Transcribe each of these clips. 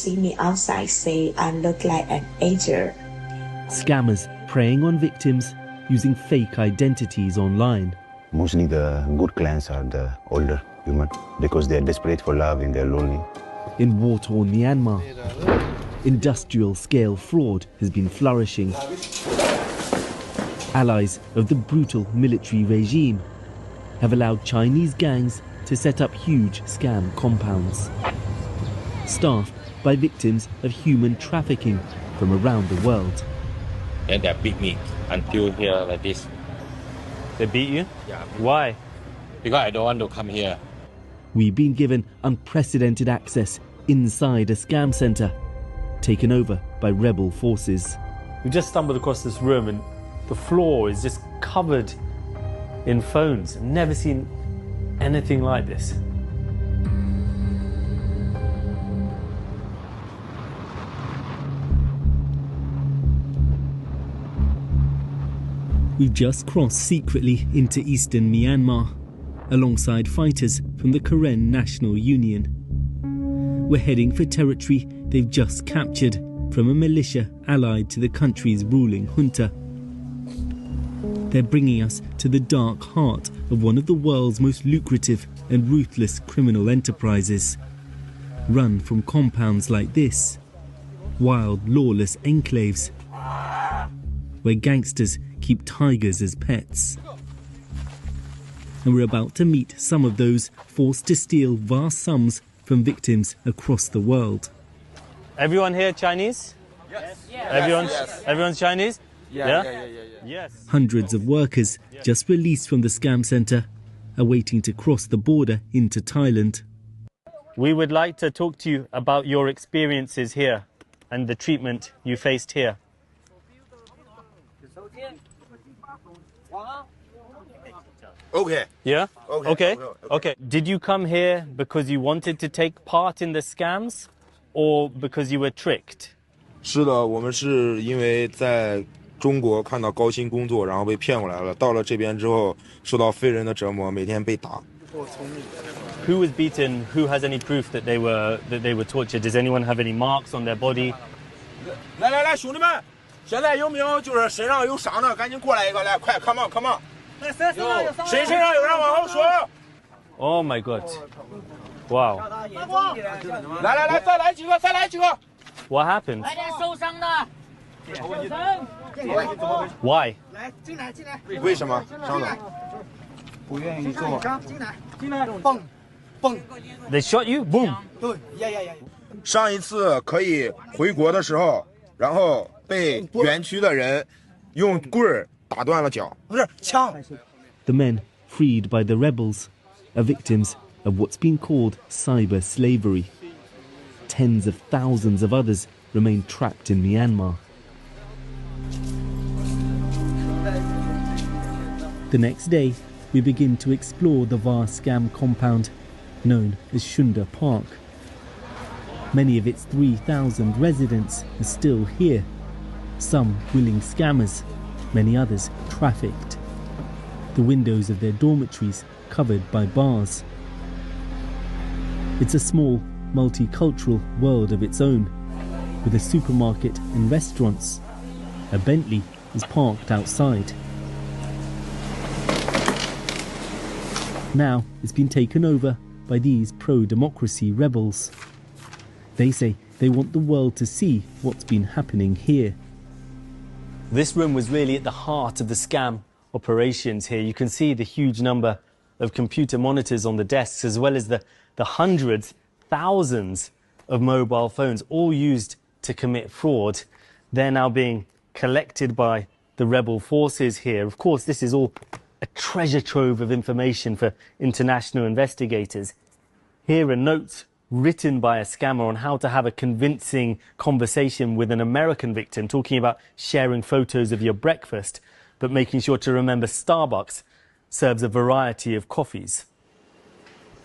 See me outside, say I look like an agent. Scammers preying on victims using fake identities online. Mostly the good clients are the older women because they are desperate for love and they're lonely. In war-torn Myanmar, industrial-scale fraud has been flourishing. Allies of the brutal military regime have allowed Chinese gangs to set up huge scam compounds, staffed by victims of human trafficking from around the world. And they beat me until here like this. They beat you? Yeah. Why? Because I don't want to come here. We've been given unprecedented access inside a scam centre, taken over by rebel forces. We just stumbled across this room and the floor is just covered in phones. I've never seen anything like this. We've just crossed secretly into eastern Myanmar, alongside fighters from the Karen National Union. We're heading for territory they've just captured from a militia allied to the country's ruling junta. They're bringing us to the dark heart of one of the world's most lucrative and ruthless criminal enterprises. Run from compounds like this, wild, lawless enclaves, where gangsters keep tigers as pets. And we're about to meet some of those forced to steal vast sums from victims across the world. Everyone here Chinese? Yes. Everyone's Chinese? Yeah. Yes. Hundreds of workers just released from the scam centre are waiting to cross the border into Thailand. We would like to talk to you about your experiences here and the treatment you faced here. Okay. Yeah? Okay. Okay. Did you come here because you wanted to take part in the scams or because you were tricked? 是的，我们是因为在中国看到高薪工作，然后被骗过来了。到了这边之后，受到非人的折磨，每天被打。Who was beaten? Who has any proof that they were tortured? Does anyone have any marks on their body? 来，兄弟们，现在有没有就是身上有伤的，赶紧过来一个，来，快 ，come on。谁身上有伤往后说。Oh my God! Wow! 来，再来几个。What happened? Why? 为什么伤的？不愿意做。进来，蹦。 They shot you? Boom! 对，上一次可以回国的时候，然后被园区的人用棍儿打断了脚，不是枪。The men freed by the rebels are victims of what's been called cyber slavery. Tens of thousands of others remain trapped in Myanmar. The next day, we begin to explore the vast scam compound known as Shunda Park. Many of its 3,000 residents are still here, some willing scammers, many others trafficked. The windows of their dormitories covered by bars. It's a small, multicultural world of its own, with a supermarket and restaurants. A Bentley is parked outside. Now it's been taken over by these pro-democracy rebels. They say they want the world to see what's been happening here. This room was really at the heart of the scam operations here. You can see the huge number of computer monitors on the desks, as well as the hundreds, thousands of mobile phones, all used to commit fraud. They're now being collected by the rebel forces here. Of course, this is all a treasure trove of information for international investigators. Here are notes written by a scammer on how to have a convincing conversation with an American victim, talking about sharing photos of your breakfast, but making sure to remember Starbucks serves a variety of coffees.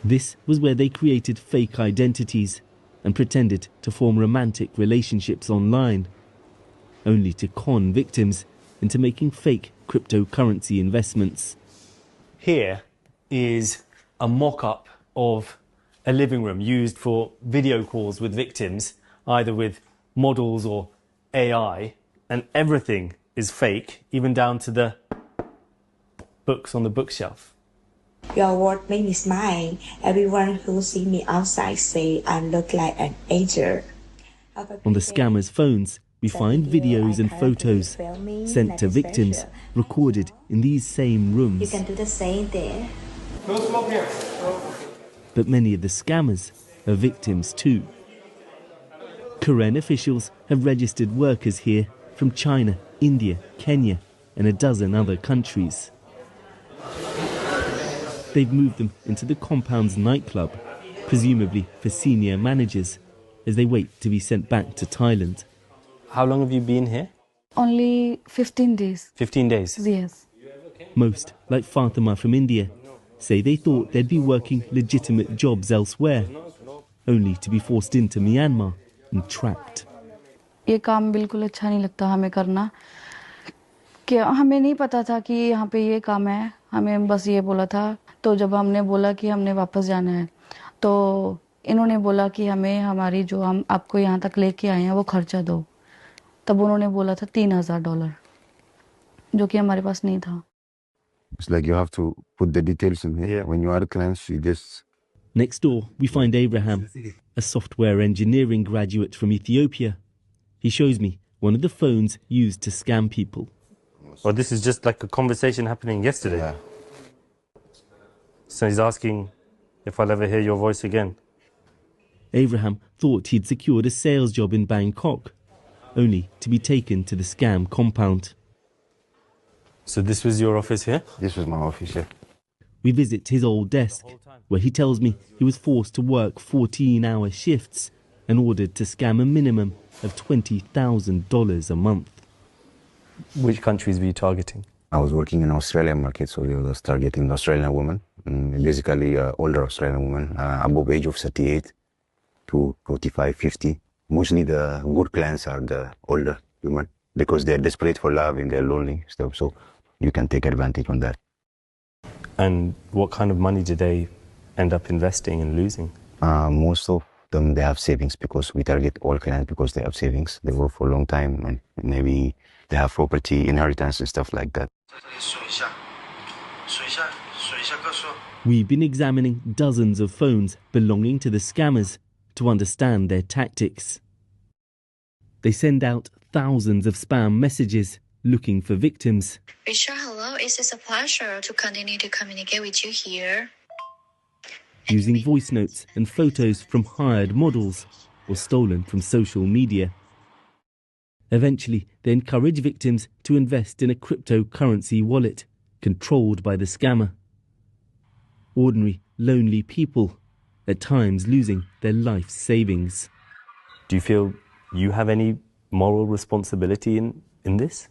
This was where they created fake identities and pretended to form romantic relationships online, only to con victims into making fake cryptocurrency investments. Here is a mock-up of a living room used for video calls with victims. either with models or AI, and everything is fake, even down to the books on the bookshelf. Your word made me smile. Everyone who see me outside say I look like an angel. On the scammers' phones, we find videos and photos sent to victims recorded in these same rooms. You can do the same there. But many of the scammers are victims too. Karen officials have registered workers here from China, India, Kenya and a dozen other countries. They've moved them into the compound's nightclub, presumably for senior managers, as they wait to be sent back to Thailand. How long have you been here? Only 15 days. 15 days? Yes. Most, like Fatima from India, say they thought they'd be working legitimate jobs elsewhere, only to be forced into Myanmar and trapped. ये काम बिल्कुल अच्छा नहीं लगता हमें करना कि हमें नहीं पता था कि यहाँ पे ये काम है हमें बस ये बोला था तो जब हमने बोला कि हमने वापस जाना है तो इन्होंने बोला कि हमें हमारी जो हम आपको यहाँ तक लेके आए हैं वो खर्चा दो तब उन्होंने बोला था $3,000 जो कि हमारे पास नहीं था. It's like you have to put the details in here. When you are clients, you just... Next door, we find Abraham, a software engineering graduate from Ethiopia. He shows me one of the phones used to scam people. Well, this is just like a conversation happening yesterday. Yeah. So he's asking if I'll ever hear your voice again. Abraham thought he'd secured a sales job in Bangkok, only to be taken to the scam compound. So this was your office here? This was my office here. We visit his old desk, where he tells me he was forced to work 14-hour shifts and ordered to scam a minimum of $20,000 a month. Which countries were you targeting? I was working in Australian market, so we was targeting the Australian women, basically older Australian women, above age of 38 to 45, 50. Mostly the good clients are the older women because they're desperate for love and they're lonely stuff, so you can take advantage on that. And what kind of money did they end up investing and losing? Most of them, they have savings because we target all clients because they have savings. They work for a long time and maybe they have property, inheritance and stuff like that. We've been examining dozens of phones belonging to the scammers to understand their tactics. They send out thousands of spam messages looking for victims. Richard, hello. It is a pleasure to continue to communicate with you here. Using voice notes and photos from hired models or stolen from social media. Eventually, they encourage victims to invest in a cryptocurrency wallet controlled by the scammer. Ordinary, lonely people, at times losing their life savings. Do you feel you have any moral responsibility in this?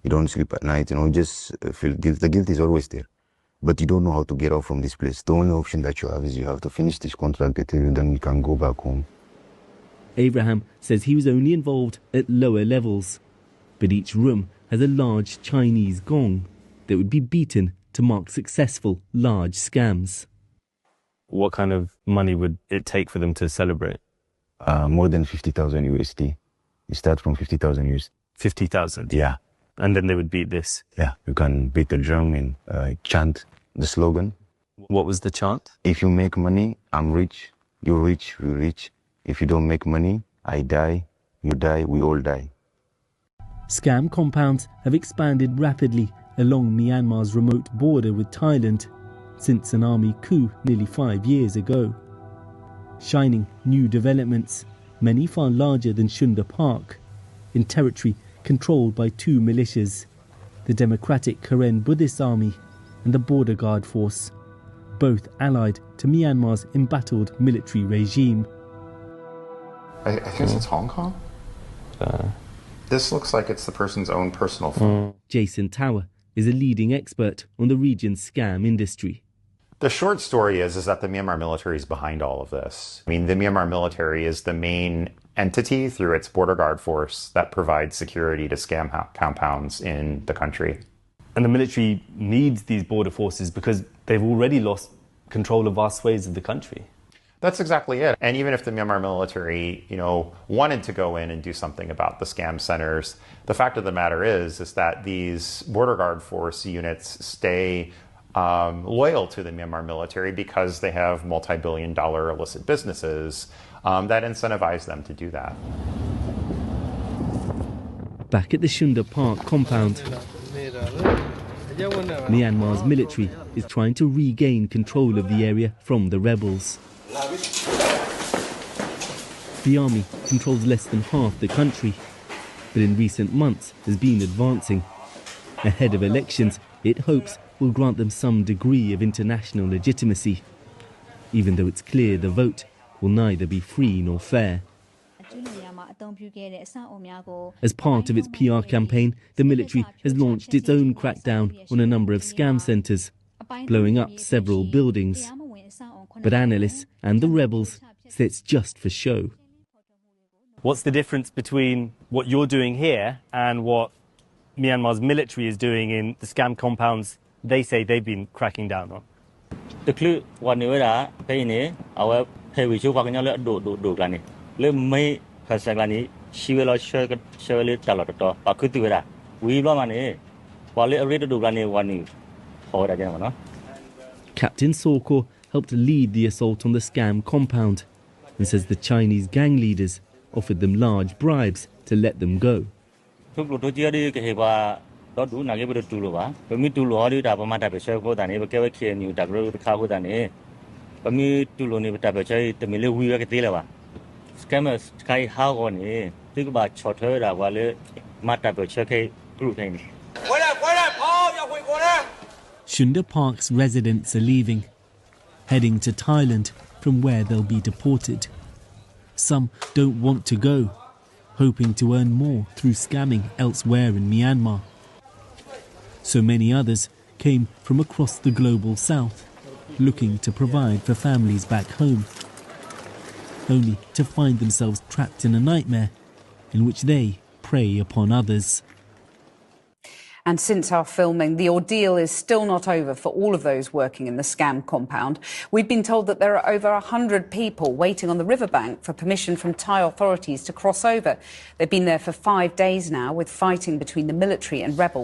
You don't sleep at night, just feel guilt. The guilt is always there. But you don't know how to get out from this place. The only option that you have is you have to finish this contract, then you can go back home. Abraham says he was only involved at lower levels, but each room has a large Chinese gong that would be beaten to mark successful large scams. What kind of money would it take for them to celebrate? More than 50,000 USD. You start from 50,000 USD. 50,000? Yeah. And then they would beat this? Yeah, you can beat the drum and chant the slogan. What was the chant? If you make money, I'm rich. You're rich, we're rich. If you don't make money, I die, you die, we all die. Scam compounds have expanded rapidly along Myanmar's remote border with Thailand since an army coup nearly 5 years ago. Shining new developments, many far larger than Shunda Park, in territory controlled by two militias, the Democratic Karen Buddhist Army and the Border Guard Force, both allied to Myanmar's embattled military regime. I think it's Hong Kong. This looks like it's the person's own personal phone. Jason Tower is a leading expert on the region's scam industry. The short story is that the Myanmar military is behind all of this. I mean, the Myanmar military is the main entity through its border guard force that provides security to scam compounds in the country. And the military needs these border forces because they've already lost control of vast swathes of the country. That's exactly it. And even if the Myanmar military, wanted to go in and do something about the scam centers, the fact of the matter is that these border guard force units stay loyal to the Myanmar military because they have multi-billion-dollar illicit businesses that incentivize them to do that. Back at the Shunda Park compound, Myanmar's military is trying to regain control of the area from the rebels. The army controls less than half the country, but in recent months has been advancing. Ahead of elections, it hopes will grant them some degree of international legitimacy, even though it's clear the vote will neither be free nor fair. As part of its PR campaign, the military has launched its own crackdown on a number of scam centres, blowing up several buildings. But analysts and the rebels say it's just for show. What's the difference between what you're doing here and what Myanmar's military is doing in the scam compounds they say they've been cracking down on? The clue one year, pay our pay with you walking out do granny. Let me has a granny, she will show it talot, but could do that. We money while it already do granny 1 year. Or again, Captain Soko helped lead the assault on the scam compound and says the Chinese gang leaders offered them large bribes to let them go. Đó đủ nào cái bữa tụi lúa, bởi vì tụi lúa đi đào vào mặt đào bể chơi vô đàn này, bởi cái kia nhiều đào rồi khao vô đàn này, bởi vì tụi lúa này đào bể chơi, tụi mình lấy huy cái tí là ba, cái mà cái hao còn này, tức là chọt hơi đào vào lấy mặt đào bể chơi cái tụi này. Shunda Park's residents are leaving, heading to Thailand from where they'll be deported. Some don't want to go, hoping to earn more through scamming elsewhere in Myanmar. So many others came from across the global south, looking to provide for families back home, only to find themselves trapped in a nightmare in which they prey upon others. And since our filming, the ordeal is still not over for all of those working in the scam compound. We've been told that there are over 100 people waiting on the riverbank for permission from Thai authorities to cross over. They've been there for 5 days now, with fighting between the military and rebels.